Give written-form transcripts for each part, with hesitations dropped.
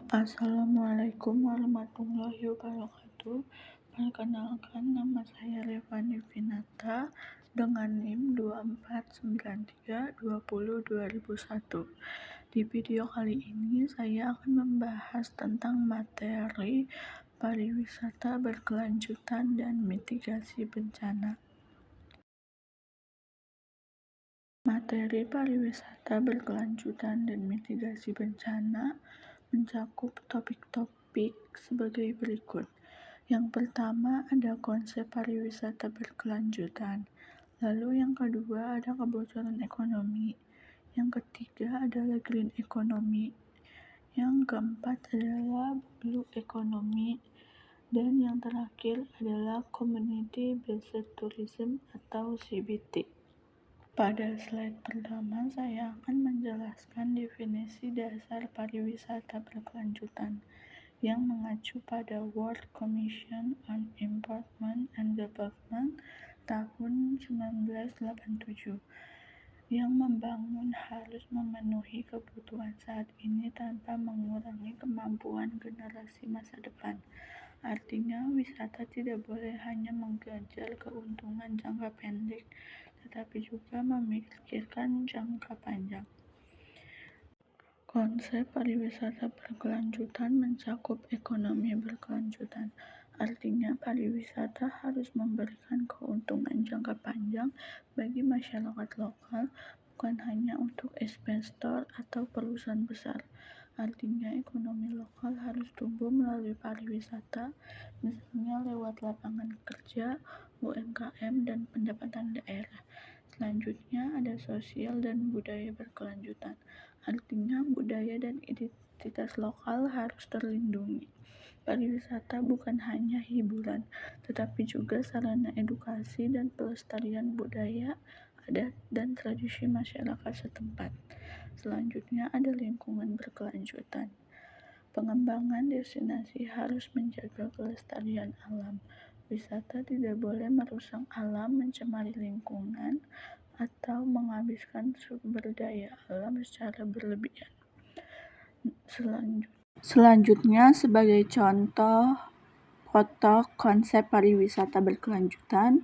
Assalamualaikum warahmatullahi wabarakatuh. Perkenalkan, nama saya Revani Finata dengan NIM 2493202001. Di video kali ini saya akan membahas tentang materi pariwisata berkelanjutan dan mitigasi bencana. Materi pariwisata berkelanjutan dan mitigasi bencana mencakup topik-topik sebagai berikut. Yang pertama ada konsep pariwisata berkelanjutan. Lalu yang kedua ada kebocoran ekonomi. Yang ketiga adalah green economy. Yang keempat adalah blue economy. Dan yang terakhir adalah community based tourism atau CBT. Pada slide pertama, saya akan menjelaskan definisi dasar pariwisata berkelanjutan yang mengacu pada World Commission on Employment and Development tahun 1987, yang membangun harus memenuhi kebutuhan saat ini tanpa mengurangi kemampuan generasi masa depan. Artinya, wisata tidak boleh hanya mengejar keuntungan jangka pendek, tetapi juga memikirkan jangka panjang. Konsep pariwisata berkelanjutan mencakup ekonomi berkelanjutan. Artinya, pariwisata harus memberikan keuntungan jangka panjang bagi masyarakat lokal, bukan hanya untuk investor atau perusahaan besar. Artinya, ekonomi lokal harus tumbuh melalui pariwisata, misalnya lewat lapangan kerja, UMKM, dan pendapatan daerah. Selanjutnya ada sosial dan budaya berkelanjutan. Artinya, budaya dan identitas lokal harus terlindungi. Pariwisata bukan hanya hiburan, tetapi juga sarana edukasi dan pelestarian budaya, adat, dan tradisi masyarakat setempat. Selanjutnya ada lingkungan berkelanjutan. Pengembangan destinasi harus menjaga kelestarian alam. Wisata tidak boleh merusak alam, mencemari lingkungan, atau menghabiskan sumber daya alam secara berlebihan. Selanjutnya, sebagai contoh foto konsep pariwisata berkelanjutan,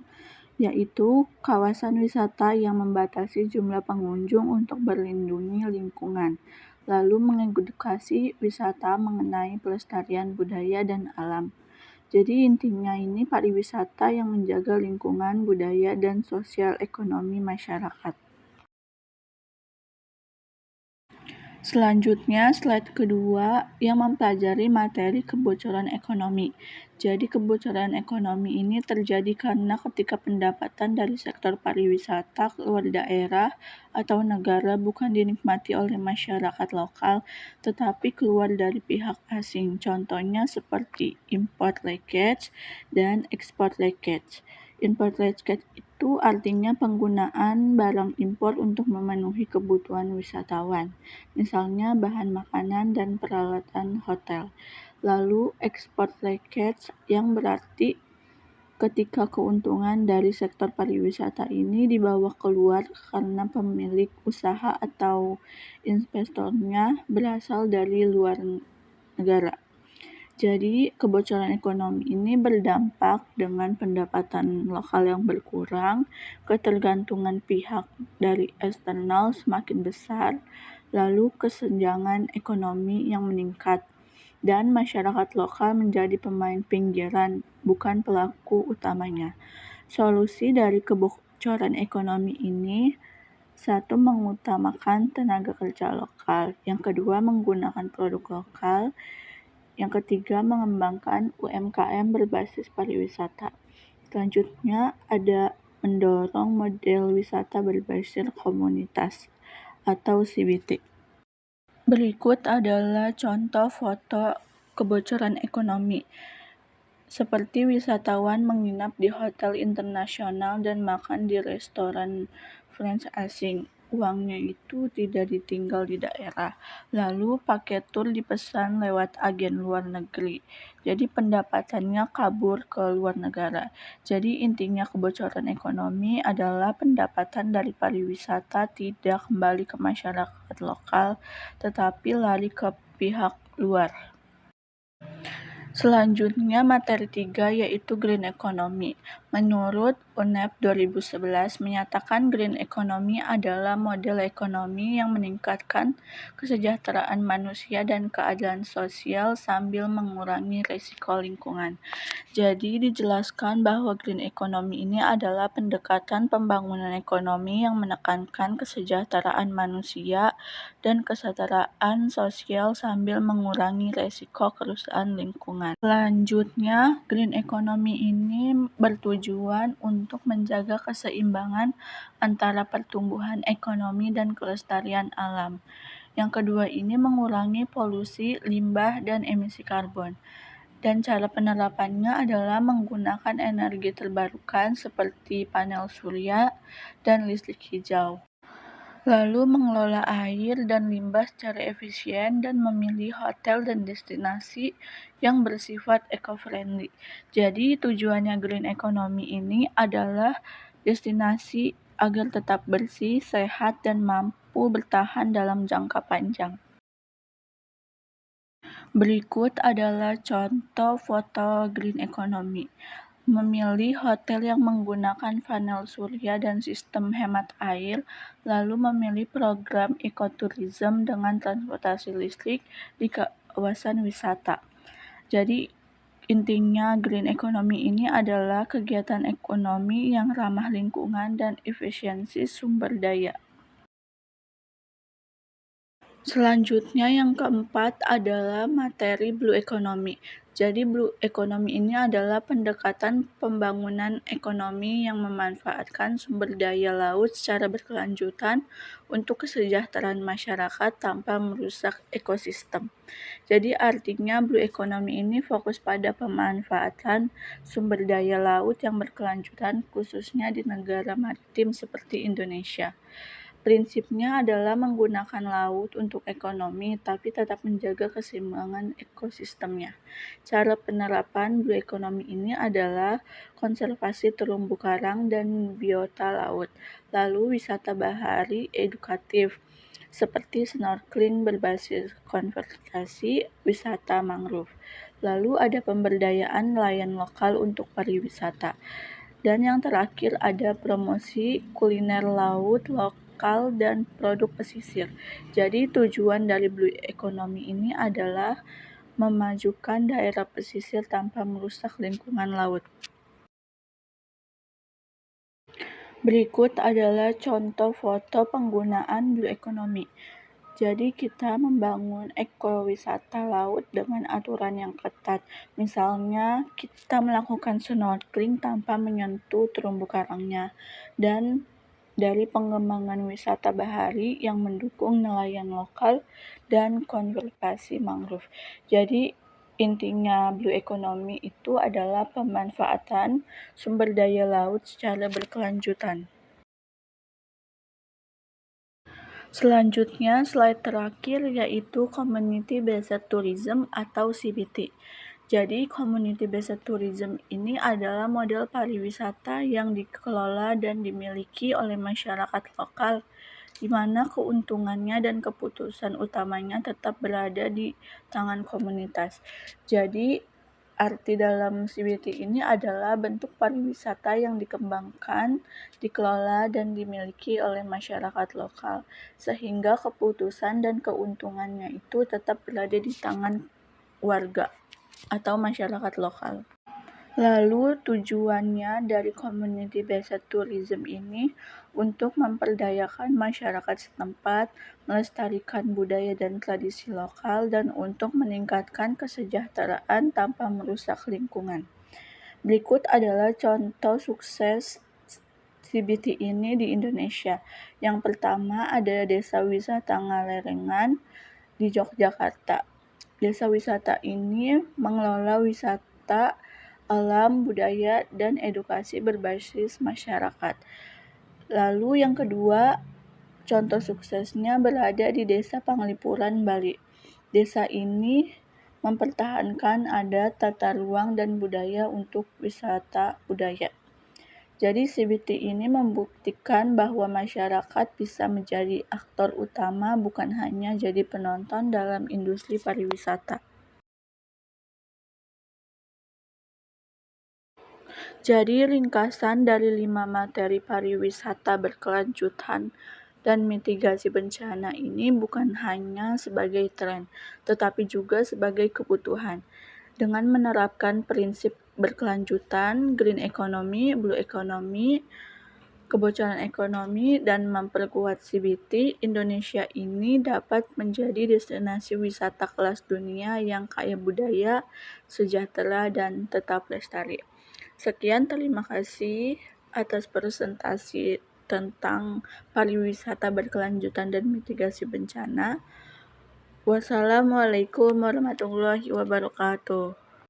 yaitu kawasan wisata yang membatasi jumlah pengunjung untuk melindungi lingkungan, lalu mengedukasi wisata mengenai pelestarian budaya dan alam. Jadi intinya ini pariwisata yang menjaga lingkungan, budaya, dan sosial ekonomi masyarakat. Selanjutnya, slide kedua yang mempelajari materi kebocoran ekonomi. Jadi kebocoran ekonomi ini terjadi karena ketika pendapatan dari sektor pariwisata keluar daerah atau negara bukan dinikmati oleh masyarakat lokal, tetapi keluar dari pihak asing. Contohnya seperti import leakage dan export leakage. Import leakage itu artinya penggunaan barang impor untuk memenuhi kebutuhan wisatawan, misalnya bahan makanan dan peralatan hotel. Lalu export leakage yang berarti ketika keuntungan dari sektor pariwisata ini dibawa keluar karena pemilik usaha atau investornya berasal dari luar negara. Jadi, kebocoran ekonomi ini berdampak dengan pendapatan lokal yang berkurang, ketergantungan pihak dari eksternal semakin besar, lalu kesenjangan ekonomi yang meningkat, dan masyarakat lokal menjadi pemain pinggiran, bukan pelaku utamanya. Solusi dari kebocoran ekonomi ini: satu, mengutamakan tenaga kerja lokal. Yang kedua, menggunakan produk lokal. Yang ketiga, mengembangkan UMKM berbasis pariwisata. Selanjutnya ada mendorong model wisata berbasis komunitas atau CBT. Berikut adalah contoh foto kebocoran ekonomi. Seperti wisatawan menginap di hotel internasional dan makan di restoran French asing. Uangnya itu tidak ditinggal di daerah. Lalu paket tur dipesan lewat agen luar negeri. Jadi pendapatannya kabur ke luar negara. Jadi intinya kebocoran ekonomi adalah pendapatan dari pariwisata tidak kembali ke masyarakat lokal, tetapi lari ke pihak luar. Selanjutnya materi 3 yaitu Green Economy. Menurut UNEP 2011 menyatakan Green Economy adalah model ekonomi yang meningkatkan kesejahteraan manusia dan keadilan sosial sambil mengurangi risiko lingkungan. Jadi dijelaskan bahwa Green Economy ini adalah pendekatan pembangunan ekonomi yang menekankan kesejahteraan manusia dan kesejahteraan sosial sambil mengurangi risiko kerusakan lingkungan. Selanjutnya, Green Economy ini bertujuan untuk menjaga keseimbangan antara pertumbuhan ekonomi dan kelestarian alam. Yang kedua ini mengurangi polusi, limbah, dan emisi karbon. Dan cara penerapannya adalah menggunakan energi terbarukan seperti panel surya dan listrik hijau. Lalu mengelola air dan limbah secara efisien dan memilih hotel dan destinasi yang bersifat eco-friendly. Jadi tujuannya Green Economy ini adalah destinasi agar tetap bersih, sehat, dan mampu bertahan dalam jangka panjang. Berikut adalah contoh foto Green Economy. Memilih hotel yang menggunakan panel surya dan sistem hemat air, lalu memilih program ekoturism dengan transportasi listrik di kawasan wisata. Jadi intinya Green Economy ini adalah kegiatan ekonomi yang ramah lingkungan dan efisiensi sumber daya. Selanjutnya yang keempat adalah materi Blue Economy. Jadi Blue Economy ini adalah pendekatan pembangunan ekonomi yang memanfaatkan sumber daya laut secara berkelanjutan untuk kesejahteraan masyarakat tanpa merusak ekosistem. Jadi artinya Blue Economy ini fokus pada pemanfaatan sumber daya laut yang berkelanjutan khususnya di negara maritim seperti Indonesia. Prinsipnya adalah menggunakan laut untuk ekonomi, tapi tetap menjaga keseimbangan ekosistemnya. Cara penerapan Blue Economy ini adalah konservasi terumbu karang dan biota laut, lalu wisata bahari edukatif, seperti snorkeling berbasis konservasi, wisata mangrove. Lalu ada pemberdayaan nelayan lokal untuk pariwisata. Dan yang terakhir ada promosi kuliner laut lokal dan produk pesisir. Jadi tujuan dari Blue Economy ini adalah memajukan daerah pesisir tanpa merusak lingkungan laut. Berikut adalah contoh foto penggunaan Blue Economy. Jadi kita membangun ekowisata laut dengan aturan yang ketat. Misalnya kita melakukan snorkeling tanpa menyentuh terumbu karangnya. Dan dari pengembangan wisata bahari yang mendukung nelayan lokal dan konservasi mangrove. Jadi intinya Blue Economy itu adalah pemanfaatan sumber daya laut secara berkelanjutan. Selanjutnya, slide terakhir yaitu Community Based Tourism atau CBT. Jadi, Community Based Tourism ini adalah model pariwisata yang dikelola dan dimiliki oleh masyarakat lokal, di mana keuntungannya dan keputusan utamanya tetap berada di tangan komunitas. Jadi, arti dalam CBT ini adalah bentuk pariwisata yang dikembangkan, dikelola, dan dimiliki oleh masyarakat lokal, sehingga keputusan dan keuntungannya itu tetap berada di tangan warga atau masyarakat lokal. Lalu tujuannya dari community based tourism ini untuk memperdayakan masyarakat setempat, melestarikan budaya dan tradisi lokal, dan untuk meningkatkan kesejahteraan tanpa merusak lingkungan. Berikut adalah contoh sukses CBT ini di Indonesia. Yang pertama ada Desa Wisata Ngalerengan di Yogyakarta. Desa wisata ini mengelola wisata alam, budaya, dan edukasi berbasis masyarakat. Lalu yang kedua, contoh suksesnya berada di Desa Panglipuran, Bali. Desa ini mempertahankan adat, tata ruang, dan budaya untuk wisata budaya. Jadi CBT ini membuktikan bahwa masyarakat bisa menjadi aktor utama bukan hanya jadi penonton dalam industri pariwisata. Jadi ringkasan dari 5 materi pariwisata berkelanjutan dan mitigasi bencana ini bukan hanya sebagai tren, tetapi juga sebagai kebutuhan. Dengan menerapkan prinsip berkelanjutan, green economy, blue economy, kebocoran ekonomi, dan memperkuat CBT, Indonesia ini dapat menjadi destinasi wisata kelas dunia yang kaya budaya, sejahtera, dan tetap lestari. Sekian, terima kasih atas presentasi tentang pariwisata berkelanjutan dan mitigasi bencana. Wassalamualaikum warahmatullahi wabarakatuh.